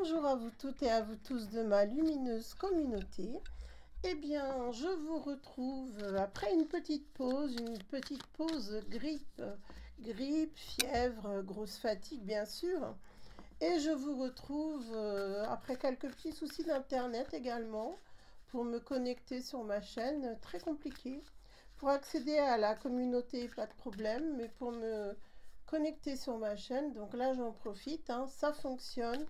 Bonjour à vous toutes et à vous tous de ma lumineuse communauté. Eh bien, je vous retrouve après une petite pause grippe, fièvre, grosse fatigue bien sûr. Et je vous retrouve après quelques petits soucis d'internet également pour me connecter sur ma chaîne, très compliqué. Pour accéder à la communauté, pas de problème, mais pour me connecter sur ma chaîne, donc là j'en profite, hein, ça fonctionne.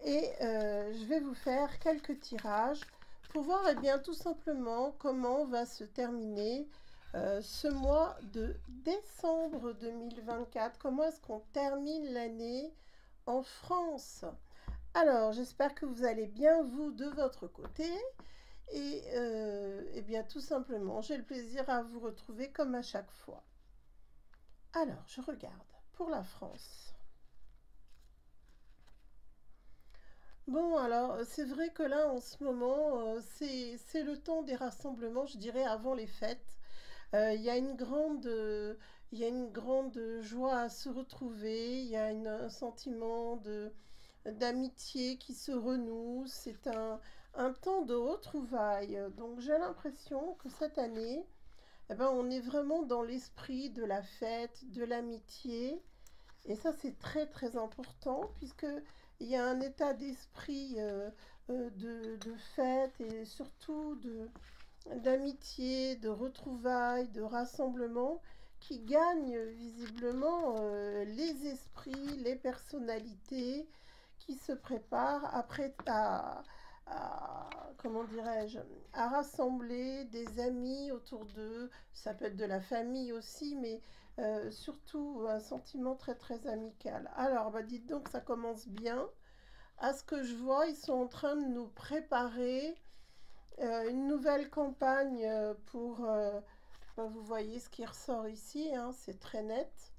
Et je vais vous faire quelques tirages pour voir eh bien, tout simplement comment va se terminer ce mois de décembre 2024. Comment est-ce qu'on termine l'année en France? Alors, j'espère que vous allez bien, vous, de votre côté. Et eh bien, tout simplement, j'ai le plaisir à vous retrouver comme à chaque fois. Alors, je regarde pour la France. Bon, alors, c'est vrai que là, en ce moment, c'est le temps des rassemblements, je dirais, avant les fêtes. Il y a il y a une grande joie à se retrouver, il y a un sentiment d'amitié qui se renoue. C'est un temps de retrouvailles. Donc, j'ai l'impression que cette année, eh ben, on est vraiment dans l'esprit de la fête, de l'amitié. Et ça, c'est très très important puisque il y a un état d'esprit de fête et surtout d'amitié, de retrouvailles, de rassemblement qui gagne visiblement les esprits, les personnalités qui se préparent après comment dirais-je, à rassembler des amis autour d'eux. Ça peut être de la famille aussi, mais surtout un sentiment très très amical. Alors, bah dites donc, ça commence bien. À ce que je vois, ils sont en train de nous préparer une nouvelle campagne bah, vous voyez ce qui ressort ici, hein, c'est très net.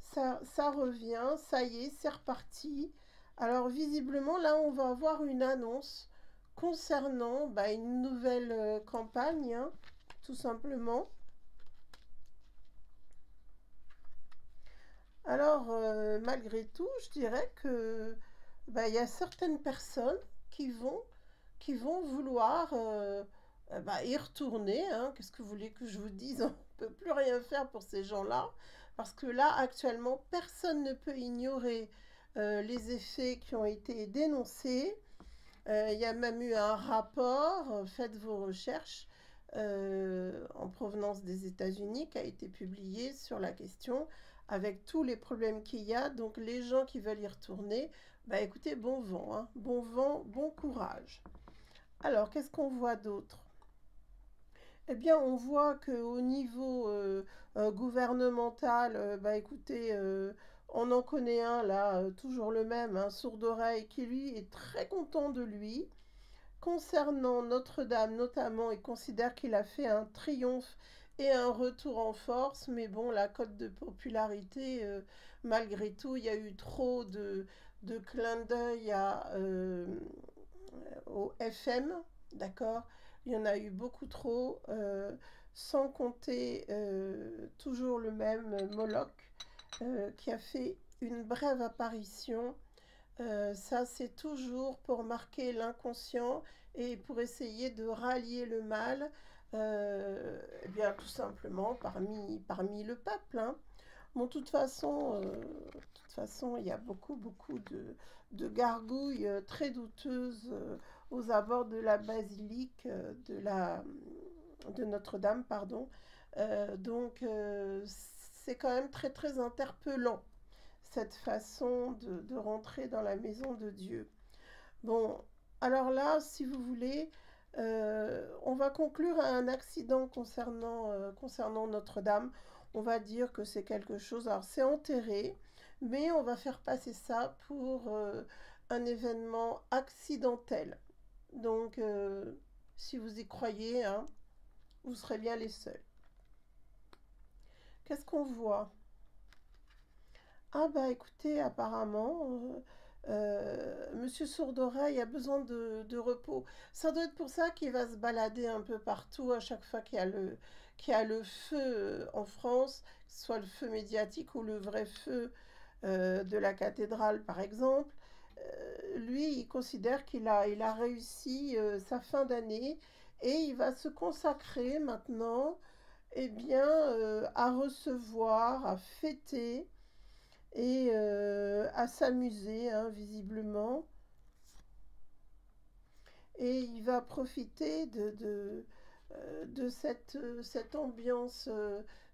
Ça revient, ça y est, c'est reparti. Alors visiblement, là, on va avoir une annonce concernant bah, une nouvelle campagne, hein, tout simplement. Alors, malgré tout, je dirais que bah, il y a certaines personnes qui vont vouloir bah, y retourner, hein. Qu'est-ce que vous voulez que je vous dise? On ne peut plus rien faire pour ces gens-là. Parce que là, actuellement, personne ne peut ignorer les effets qui ont été dénoncés. Il y a même eu un rapport, faites vos recherches, en provenance des États-Unis qui a été publié sur la question avec tous les problèmes qu'il y a. Donc les gens qui veulent y retourner, bah écoutez, bon vent, hein, bon vent, bon courage. Alors, qu'est-ce qu'on voit d'autre? Eh bien, on voit qu'au niveau gouvernemental, bah écoutez, on en connaît un là, toujours le même, un sourd d'oreille, qui lui est très content de lui. Concernant Notre-Dame notamment, il considère qu'il a fait un triomphe et un retour en force, mais bon, la cote de popularité, malgré tout, il y a eu trop de clins d'œil au FM, d'accord? Il y en a eu beaucoup trop, sans compter toujours le même Moloch qui a fait une brève apparition. Ça, c'est toujours pour marquer l'inconscient et pour essayer de rallier le mal, eh bien, tout simplement parmi le peuple, hein. Bon, de toute façon, il y a beaucoup de gargouilles très douteuses aux abords de la basilique de Notre-Dame, pardon. C'est quand même très très interpellant cette façon de rentrer dans la maison de Dieu. Bon, alors là, si vous voulez, on va conclure à un accident concernant Notre-Dame. On va dire que c'est quelque chose, alors c'est enterré, mais on va faire passer ça pour un événement accidentel. Donc, si vous y croyez, hein, vous serez bien les seuls. Qu'est-ce qu'on voit? Ah bah écoutez, apparemment, Monsieur Sourdoreille a besoin de repos. Ça doit être pour ça qu'il va se balader un peu partout à chaque fois qu'il y a le feu en France, que ce soit le feu médiatique ou le vrai feu de la cathédrale par exemple. lui, il considère il a réussi sa fin d'année et il va se consacrer maintenant eh bien, à recevoir, à fêter et à s'amuser, hein, visiblement. Et il va profiter de cette ambiance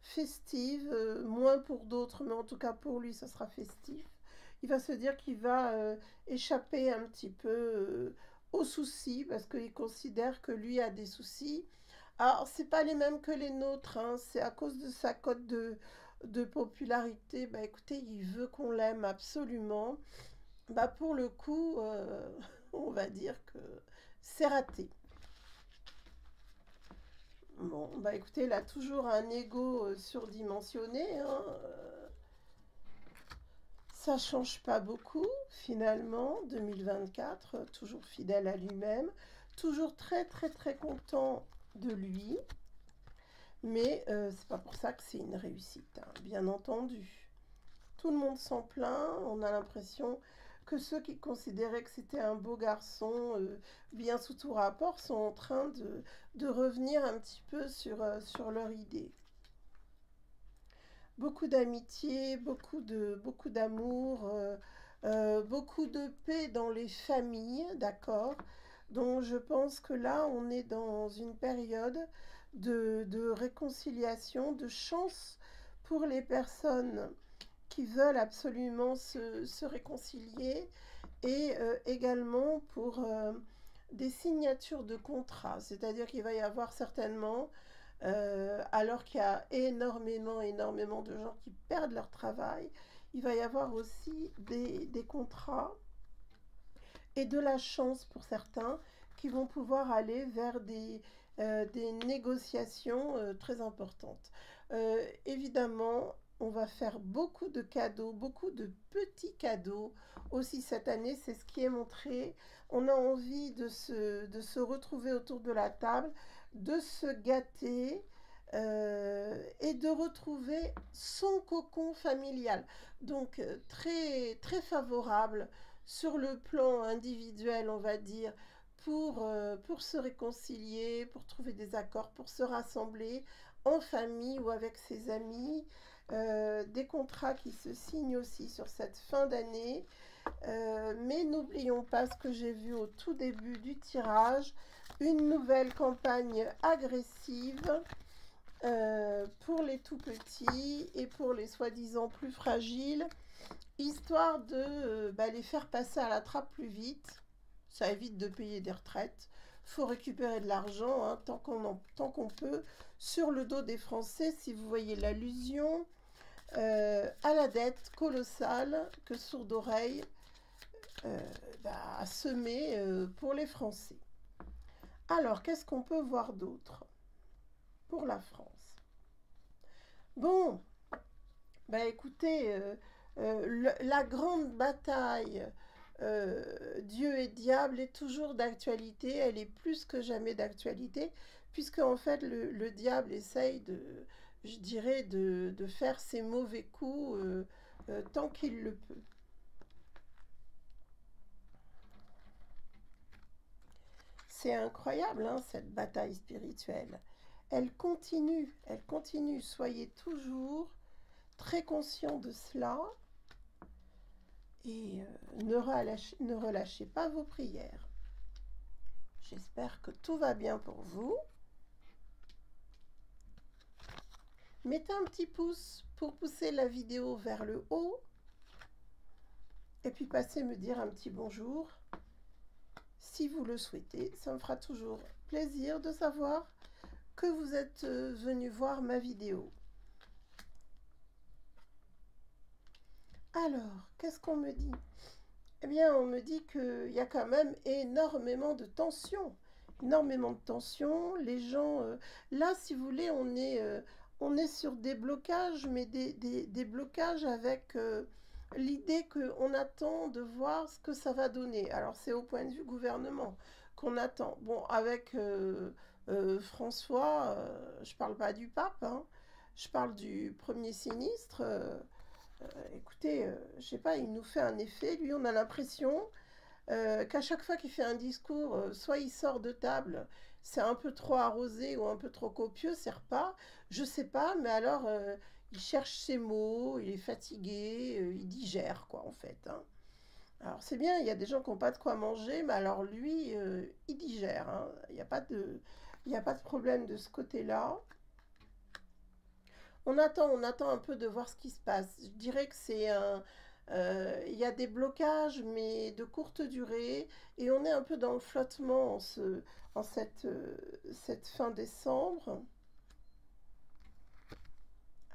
festive, moins pour d'autres, mais en tout cas pour lui, ça sera festif. Il va se dire qu'il va échapper un petit peu aux soucis, parce qu'il considère que lui a des soucis. Alors, c'est pas les mêmes que les nôtres, hein, c'est à cause de sa cote de popularité. Bah écoutez, il veut qu'on l'aime absolument. Bah pour le coup, on va dire que c'est raté. Bon, bah écoutez, il a toujours un ego surdimensionné, hein, ça change pas beaucoup, finalement, 2024, toujours fidèle à lui-même, toujours très très très content de lui, mais c'est pas pour ça que c'est une réussite, hein, bien entendu. Tout le monde s'en plaint, on a l'impression que ceux qui considéraient que c'était un beau garçon, bien sous tout rapport, sont en train de revenir un petit peu sur leur idée. Beaucoup d'amitié, beaucoup d'amour, beaucoup de paix dans les familles, d'accord? Donc je pense que là, on est dans une période de réconciliation, de chance pour les personnes qui veulent absolument se réconcilier et également pour des signatures de contrats. C'est-à-dire qu'il va y avoir certainement, alors qu'il y a énormément de gens qui perdent leur travail, il va y avoir aussi des contrats et de la chance pour certains qui vont pouvoir aller vers des négociations très importantes. Évidemment, on va faire beaucoup de cadeaux, beaucoup de petits cadeaux aussi cette année, c'est ce qui est montré. On a envie de se retrouver autour de la table, de se gâter et de retrouver son cocon familial. Donc très favorable sur le plan individuel, on va dire, pour se réconcilier, pour trouver des accords, pour se rassembler en famille ou avec ses amis. Des contrats qui se signent aussi sur cette fin d'année. Mais n'oublions pas ce que j'ai vu au tout début du tirage, une nouvelle campagne agressive pour les tout petits et pour les soi-disant plus fragiles, histoire de les faire passer à la trappe plus vite. Ça évite de payer des retraites. Faut récupérer de l'argent, hein, tant qu'on peut, sur le dos des Français, si vous voyez l'allusion à la dette colossale que Sourde Oreille a semée pour les Français. Alors, qu'est-ce qu'on peut voir d'autre pour la France? Bon, bah écoutez, la grande bataille Dieu et diable est toujours d'actualité, elle est plus que jamais d'actualité, puisque en fait le diable essaye je dirais, de faire ses mauvais coups tant qu'il le peut. C'est incroyable, hein, cette bataille spirituelle. Elle continue, soyez toujours très conscients de cela et ne relâchez pas vos prières. J'espère que tout va bien pour vous. Mettez un petit pouce pour pousser la vidéo vers le haut. Et puis passez me dire un petit bonjour. Si vous le souhaitez, ça me fera toujours plaisir de savoir que vous êtes venu voir ma vidéo. Alors, qu'est-ce qu'on me dit? Eh bien, on me dit qu'il y a quand même énormément de tensions. Énormément de tensions. Les gens... là, si vous voulez, on est sur des blocages, mais des blocages avec l'idée qu'on attend de voir ce que ça va donner. Alors, c'est au point de vue gouvernement qu'on attend. Bon, avec François, je parle pas du pape, hein, je parle du premier sinistre. Écoutez, je sais pas, il nous fait un effet. Lui, on a l'impression qu'à chaque fois qu'il fait un discours, soit il sort de table, c'est un peu trop arrosé ou un peu trop copieux, c'est repas, je sais pas, mais alors il cherche ses mots, il est fatigué, il digère quoi en fait, hein. Alors c'est bien, il y a des gens qui n'ont pas de quoi manger, mais alors lui, il digère, hein. Il n'y a pas de problème de ce côté-là. On attend un peu de voir ce qui se passe. Je dirais que c'est un... il y a des blocages, mais de courte durée, et on est un peu dans le flottement en cette fin décembre.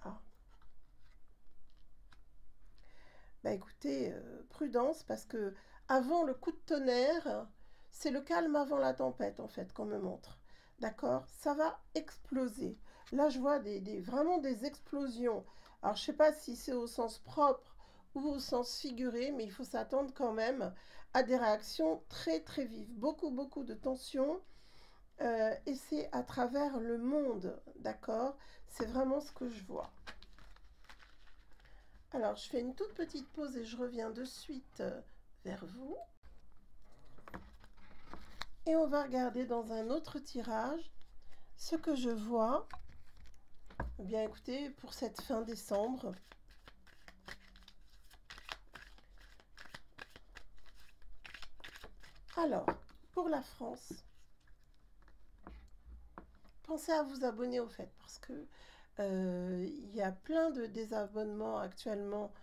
Ah, bah écoutez, prudence, parce que avant le coup de tonnerre, c'est le calme avant la tempête, en fait, qu'on me montre. D'accord? Ça va exploser. Là, je vois vraiment des explosions. Alors, je sais pas si c'est au sens propre ou au sens figuré, mais il faut s'attendre quand même à des réactions très, très vives. Beaucoup, beaucoup de tensions. Et c'est à travers le monde, d'accord? C'est vraiment ce que je vois. Alors, je fais une toute petite pause et je reviens de suite vers vous. Et on va regarder dans un autre tirage ce que je vois. Eh bien, écoutez, pour cette fin décembre, alors, pour la France, pensez à vous abonner au fait, parce que il y a plein de désabonnements actuellement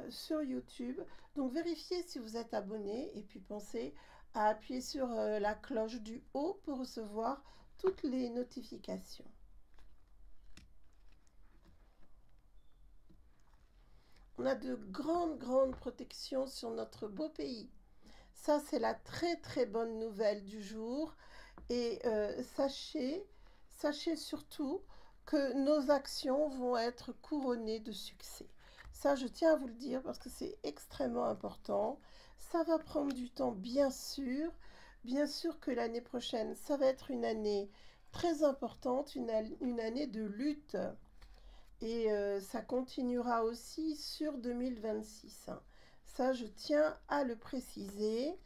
sur YouTube. Donc, vérifiez si vous êtes abonné et puis pensez à appuyer sur la cloche du haut pour recevoir toutes les notifications. On a de grandes, grandes protections sur notre beau pays. Ça, c'est la très, très bonne nouvelle du jour. Et sachez surtout que nos actions vont être couronnées de succès. Ça, je tiens à vous le dire parce que c'est extrêmement important. Ça va prendre du temps, bien sûr. Bien sûr que l'année prochaine, ça va être une année très importante, une année de lutte. Et ça continuera aussi sur 2026, hein. Ça, je tiens à le préciser,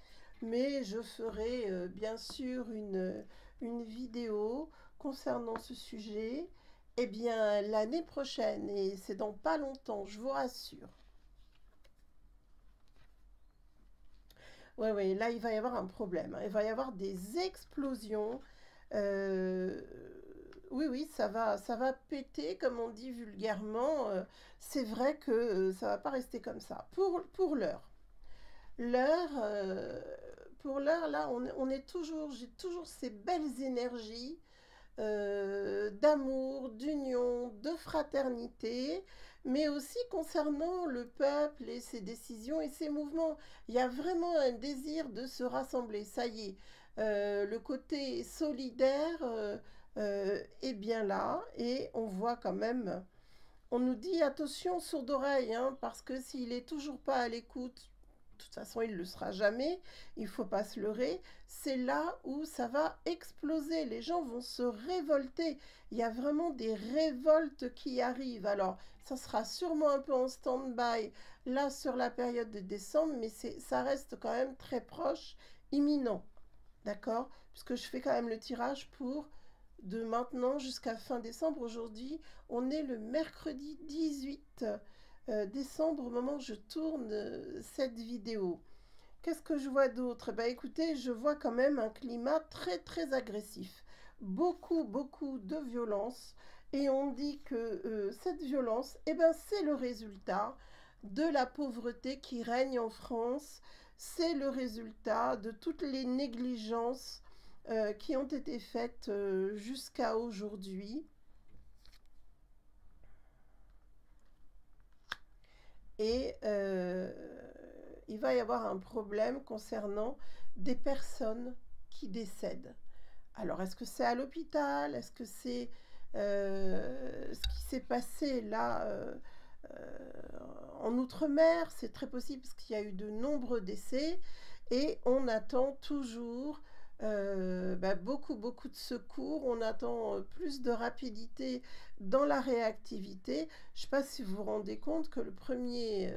mais je ferai bien sûr une vidéo concernant ce sujet, eh bien, l'année prochaine, et c'est dans pas longtemps, je vous rassure. Oui, oui, là, il va y avoir un problème, hein. Il va y avoir des explosions. Euh, oui, oui, ça va péter, comme on dit vulgairement. C'est vrai que ça va pas rester comme ça. Pour l'heure. L'heure, pour l'heure, là, on est toujours, j'ai toujours ces belles énergies d'amour, d'union, de fraternité, mais aussi concernant le peuple et ses décisions et ses mouvements. Il y a vraiment un désir de se rassembler. Ça y est, le côté solidaire est bien là et on voit quand même. On nous dit attention sourd d'oreille, hein, parce que s'il est toujours pas à l'écoute, de toute façon il ne le sera jamais, il ne faut pas se leurrer, c'est là où ça va exploser, les gens vont se révolter, il y a vraiment des révoltes qui arrivent, alors ça sera sûrement un peu en stand-by là sur la période de décembre, mais ça reste quand même très proche, imminent, d'accord? Puisque je fais quand même le tirage pour de maintenant jusqu'à fin décembre. Aujourd'hui, on est le mercredi 18 décembre au moment où je tourne cette vidéo. Qu'est-ce que je vois d'autre? Bah écoutez, je vois quand même un climat très très agressif. Beaucoup, beaucoup de violence. Et on dit que cette violence, eh ben, c'est le résultat de la pauvreté qui règne en France. C'est le résultat de toutes les négligences qui ont été faites jusqu'à aujourd'hui. Et il va y avoir un problème concernant des personnes qui décèdent. Alors, est-ce que c'est à l'hôpital? Est-ce que c'est ce qui s'est passé là en Outre-mer? C'est très possible parce qu'il y a eu de nombreux décès et on attend toujours beaucoup de secours, on attend plus de rapidité dans la réactivité. Je ne sais pas si vous vous rendez compte que le premier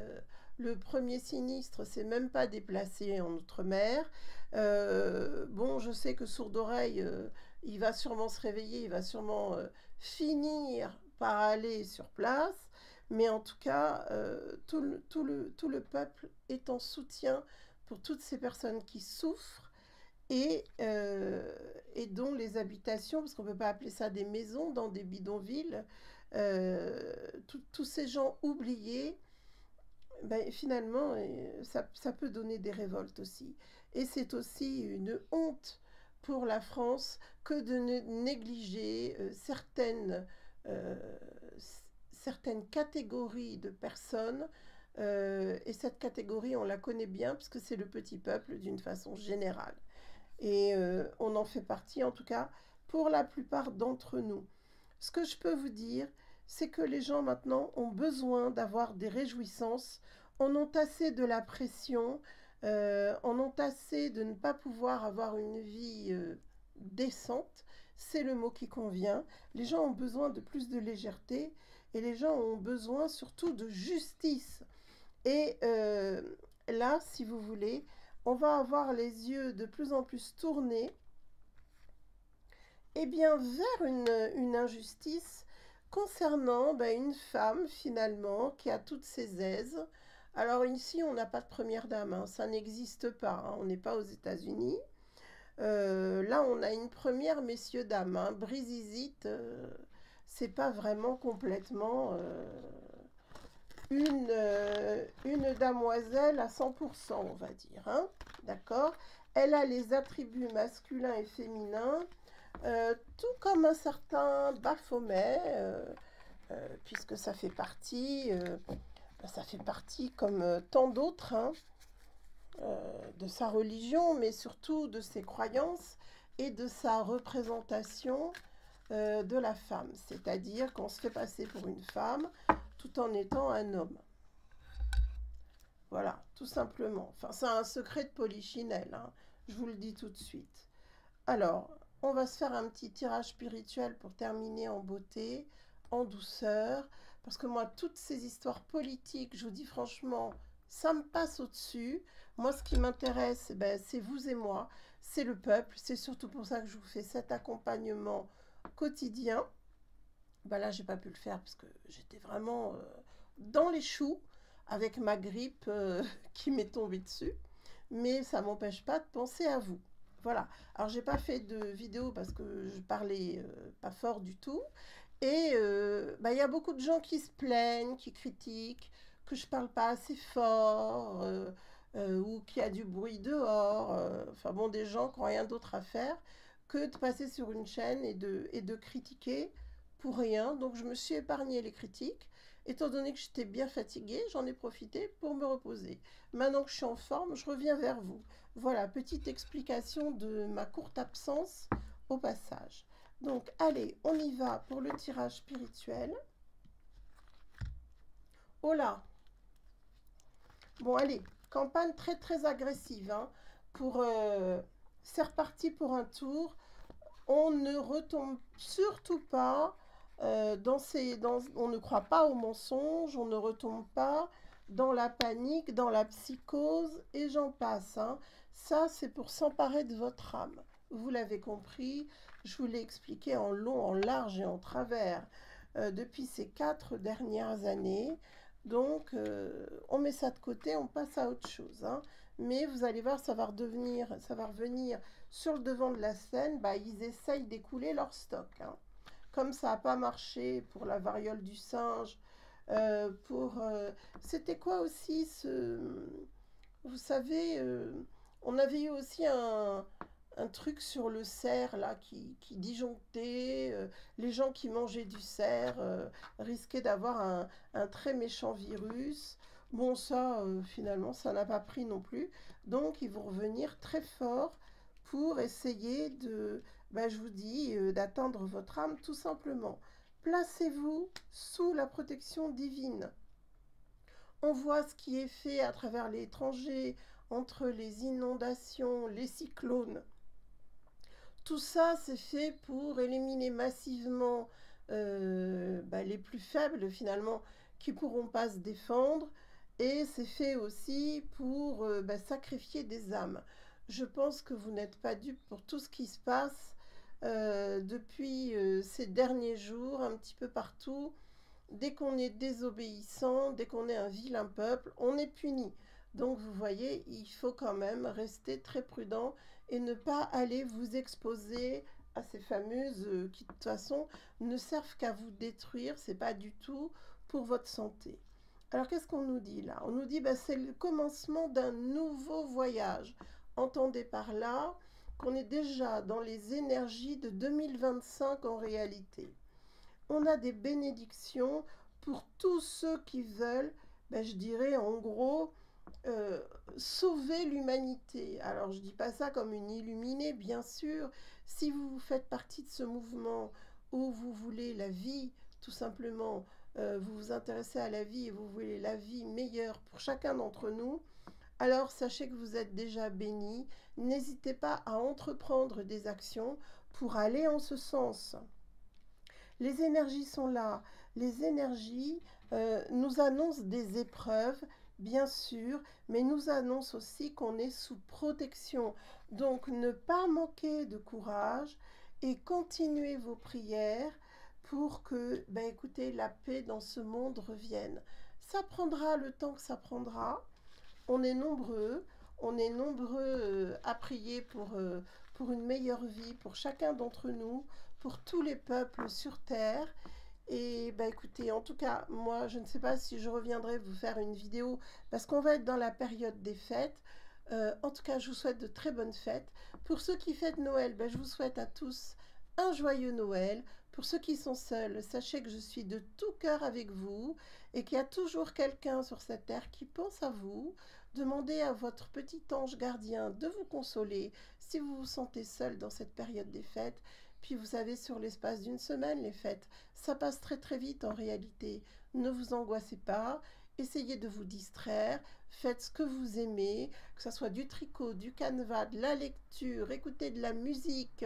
sinistre s'est même pas déplacé en Outre-mer. Bon, je sais que Sourd-Oreille, il va sûrement se réveiller, il va sûrement finir par aller sur place. Mais en tout cas, tout le peuple est en soutien pour toutes ces personnes qui souffrent et dont les habitations, parce qu'on ne peut pas appeler ça des maisons dans des bidonvilles, tous ces gens oubliés, ben, finalement, ça peut donner des révoltes aussi. Et c'est aussi une honte pour la France que de négliger euh, certaines catégories de personnes. Et cette catégorie, on la connaît bien, parce que c'est le petit peuple d'une façon générale. Et on en fait partie, en tout cas, pour la plupart d'entre nous. Ce que je peux vous dire, c'est que les gens maintenant ont besoin d'avoir des réjouissances, en ont assez de la pression, en ont assez de ne pas pouvoir avoir une vie décente. C'est le mot qui convient. Les gens ont besoin de plus de légèreté et les gens ont besoin surtout de justice. Et là, si vous voulez, on va avoir les yeux de plus en plus tournés bien, vers une injustice concernant une femme finalement qui a toutes ses aises. Alors ici, on n'a pas de première dame, hein, ça n'existe pas, hein, on n'est pas aux États-Unis. Là, on a une première messieurs dames, hein, Brisizit, c'est pas vraiment complètement une damoiselle à 100%, on va dire, hein, d'accord. Elle a les attributs masculins et féminins, tout comme un certain Baphomet, puisque ça fait partie comme tant d'autres, hein, de sa religion, mais surtout de ses croyances et de sa représentation de la femme. C'est-à-dire qu'on se fait passer pour une femme tout en étant un homme. Voilà, tout simplement. Enfin, c'est un secret de polichinelle, hein, je vous le dis tout de suite. Alors, on va se faire un petit tirage spirituel pour terminer en beauté, en douceur, parce que moi, toutes ces histoires politiques, je vous dis franchement, ça me passe au-dessus. Moi, ce qui m'intéresse, c'est vous et moi, c'est le peuple. C'est surtout pour ça que je vous fais cet accompagnement quotidien. Là, j'ai pas pu le faire parce que j'étais vraiment dans les choux avec ma grippe qui m'est tombée dessus. Mais ça m'empêche pas de penser à vous. Voilà. Alors, j'ai pas fait de vidéo parce que je parlais pas fort du tout. Et il y a beaucoup de gens qui se plaignent, qui critiquent, que je parle pas assez fort, ou qu'il y a du bruit dehors. Enfin bon, des gens qui n'ont rien d'autre à faire que de passer sur une chaîne et de critiquer pour rien. Donc je me suis épargné les critiques. Étant donné que j'étais bien fatiguée, j'en ai profité pour me reposer. Maintenant que je suis en forme, je reviens vers vous. Voilà, petite explication de ma courte absence au passage. Donc, allez, on y va pour le tirage spirituel. Oh là! Bon, allez, campagne très très agressive, hein, pour, c'est reparti pour un tour. On ne retombe surtout pas on ne croit pas aux mensonges, on ne retombe pas dans la panique, dans la psychose, et j'en passe, hein. Ça, c'est pour s'emparer de votre âme. Vous l'avez compris, je vous l'ai expliqué en long, en large et en travers depuis ces 4 dernières années. Donc, on met ça de côté, on passe à autre chose, hein. Mais vous allez voir, ça va revenir sur le devant de la scène. Ils essayent d'écouler leur stock, hein. Comme ça n'a pas marché pour la variole du singe, c'était quoi aussi vous savez, on avait eu aussi un truc sur le cerf là qui disjonctait, les gens qui mangeaient du cerf risquaient d'avoir un très méchant virus. Bon, ça, finalement, ça n'a pas pris non plus. Donc, ils vont revenir très fort pour essayer je vous dis, d'atteindre votre âme tout simplement. Placez-vous sous la protection divine. On voit ce qui est fait à travers l'étranger, entre les inondations, les cyclones, Tout ça, c'est fait pour éliminer massivement les plus faibles finalement qui pourront pas se défendre. Et c'est fait aussi pour sacrifier des âmes. Je pense que vous n'êtes pas dupe pour tout ce qui se passe depuis ces derniers jours, un petit peu partout. Dès qu'on est désobéissant, dès qu'on est un vilain peuple, on est puni. Donc vous voyez, il faut quand même rester très prudent et ne pas aller vous exposer à ces fameuses qui de toute façon ne servent qu'à vous détruire, c'est pas du tout pour votre santé. Alors qu'est-ce qu'on nous dit là? On nous dit c'est le commencement d'un nouveau voyage. Entendez par là qu'on est déjà dans les énergies de 2025 en réalité. On a des bénédictions pour tous ceux qui veulent, je dirais en gros, sauver l'humanité. Alors je ne dis pas ça comme une illuminée, bien sûr. Si vous faites partie de ce mouvement où vous voulez la vie, tout simplement, vous vous intéressez à la vie et vous voulez la vie meilleure pour chacun d'entre nous, alors sachez que vous êtes déjà bénis. N'hésitez pas à entreprendre des actions pour aller en ce sens. Les énergies sont là. Les énergies nous annoncent des épreuves, bien sûr, mais nous annoncent aussi qu'on est sous protection. Donc, ne pas manquer de courage et continuez vos prières pour que, écoutez, la paix dans ce monde revienne. Ça prendra le temps que ça prendra. On est nombreux. On est nombreux à prier pour une meilleure vie, pour chacun d'entre nous, pour tous les peuples sur Terre. Et écoutez, en tout cas, moi, je ne sais pas si je reviendrai vous faire une vidéo, parce qu'on va être dans la période des fêtes. En tout cas, je vous souhaite de très bonnes fêtes. Pour ceux qui fêtent Noël, je vous souhaite à tous un joyeux Noël. Pour ceux qui sont seuls, sachez que je suis de tout cœur avec vous et qu'il y a toujours quelqu'un sur cette terre qui pense à vous. Demandez à votre petit ange gardien de vous consoler si vous vous sentez seul dans cette période des fêtes. Puis vous savez, sur l'espace d'une semaine, les fêtes, ça passe très très vite en réalité. Ne vous angoissez pas, essayez de vous distraire, faites ce que vous aimez, que ce soit du tricot, du canevas, de la lecture, écoutez de la musique,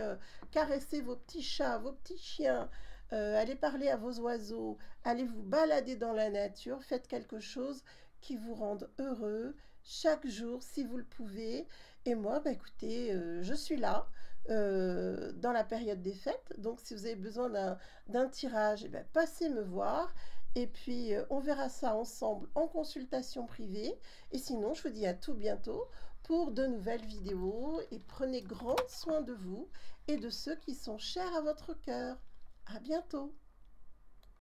caressez vos petits chats, vos petits chiens, allez parler à vos oiseaux, allez vous balader dans la nature, faites quelque chose qui vous rende heureux chaque jour si vous le pouvez. Et moi, écoutez, je suis là dans la période des fêtes. Donc, si vous avez besoin d'un tirage, passez me voir. Et puis, on verra ça ensemble en consultation privée. Et sinon, je vous dis à tout bientôt pour de nouvelles vidéos. Et prenez grand soin de vous et de ceux qui sont chers à votre cœur. À bientôt.